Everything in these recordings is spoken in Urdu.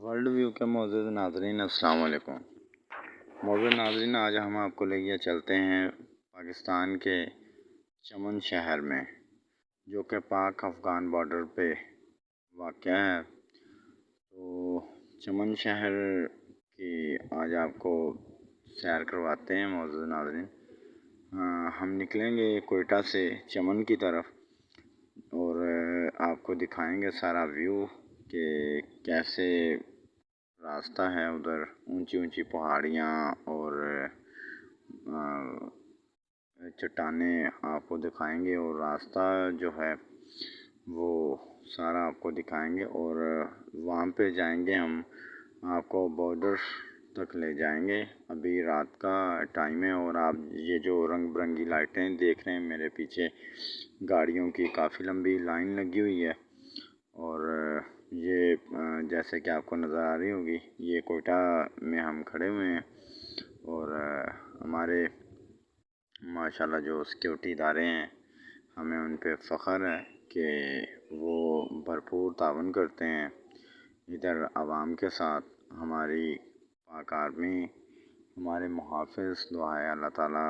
ورلڈ ویو کے معزز ناظرین السلام علیکم۔ معزز ناظرین، آج ہم آپ کو لے کے چلتے ہیں پاکستان کے چمن شہر میں، جو کہ پاک افغان بارڈر پہ واقع ہے۔ تو چمن شہر کی آج آپ کو سیر کرواتے ہیں معزز ناظرین۔ ہم نکلیں گے کوئٹہ سے چمن کی طرف اور آپ کو دکھائیں گے سارا ویو کہ کیسے راستہ ہے، ادھر اونچی اونچی پہاڑیاں اور چٹانیں آپ کو دکھائیں گے، اور راستہ جو ہے وہ سارا آپ کو دکھائیں گے، اور وہاں پہ جائیں گے ہم آپ کو بارڈر تک لے جائیں گے۔ ابھی رات کا ٹائم ہے اور آپ یہ جو رنگ برنگی لائٹیں دیکھ رہے ہیں میرے پیچھے، گاڑیوں کی کافی لمبی لائن لگی ہوئی ہے، اور یہ جیسے کہ آپ کو نظر آ رہی ہوگی، یہ کوئٹہ میں ہم کھڑے ہوئے ہیں، اور ہمارے ماشاءاللہ جو سیکیورٹی ادارے ہیں، ہمیں ان پہ فخر ہے کہ وہ بھرپور تعاون کرتے ہیں ادھر عوام کے ساتھ۔ ہماری پاک آرمی ہمارے محافظ، دعا ہے اللہ تعالیٰ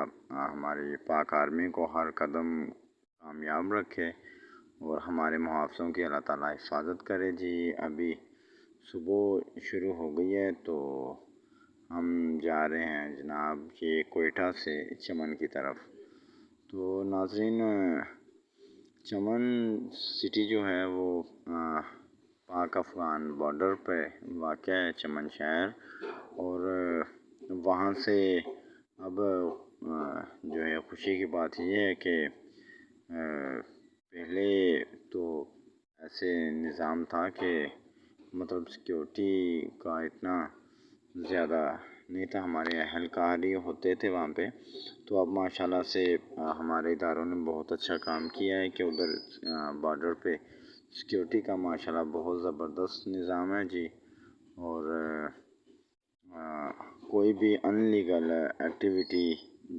ہماری پاک آرمی کو ہر قدم کامیاب رکھے اور ہمارے محافظوں کی اللہ تعالیٰ حفاظت کرے۔ جی ابھی صبح شروع ہو گئی ہے، تو ہم جا رہے ہیں جناب یہ کوئٹہ سے چمن کی طرف۔ تو ناظرین، چمن سٹی جو ہے وہ پاک افغان بارڈر پہ واقع ہے، چمن شہر، اور وہاں سے اب جو ہے خوشی کی بات یہ ہے کہ پہلے تو ایسے نظام تھا کہ مطلب سیکیورٹی کا اتنا زیادہ نہیں تھا، ہمارے اہلکار ہی ہوتے تھے وہاں پہ۔ تو اب ماشاءاللہ سے ہمارے اداروں نے بہت اچھا کام کیا ہے کہ ادھر بارڈر پہ سیکیورٹی کا ماشاءاللہ بہت زبردست نظام ہے جی، اور کوئی بھی ان لیگل ایکٹیویٹی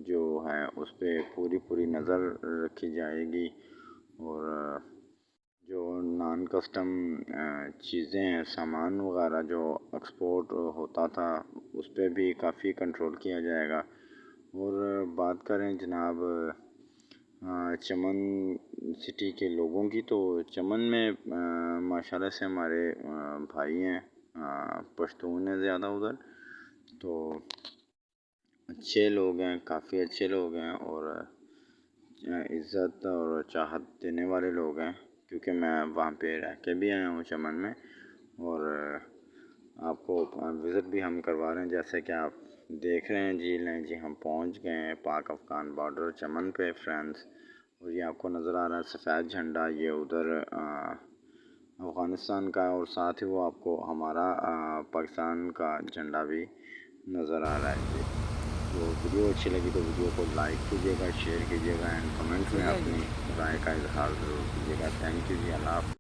جو ہے اس پہ پوری نظر رکھی جائے گی، اور جو نان کسٹم چیزیں ہیں، سامان وغیرہ جو ایکسپورٹ ہوتا تھا، اس پہ بھی کافی کنٹرول کیا جائے گا۔ اور بات کریں جناب چمن سٹی کے لوگوں کی، تو چمن میں ماشاءاللہ سے ہمارے بھائی ہیں، پشتون ہیں زیادہ ادھر، تو اچھے لوگ ہیں، کافی اچھے لوگ ہیں، اور عزت اور چاہت دینے والے لوگ ہیں، کیونکہ میں وہاں پہ رہ کے بھی آیا ہوں چمن میں، اور آپ کو وزٹ بھی ہم کروا رہے ہیں جیسے کہ آپ دیکھ رہے ہیں جی۔ لیں جی، ہم پہنچ گئے ہیں پاک افغان بارڈر چمن پہ فرینڈز، اور یہ آپ کو نظر آ رہا ہے سفید جھنڈا، یہ ادھر افغانستان کا ہے، اور ساتھ ہی وہ آپ کو ہمارا پاکستان کا جھنڈا بھی نظر آ رہا ہے جی۔ تو ویڈیو اچھی لگی تو ویڈیو کو لائک کیجیے گا، شیئر کیجیے گا، اینڈ کمنٹس میں اپنی رائے کا اظہار ضرور کیجیے گا۔ تھینک یو جی، اللہ حافظ۔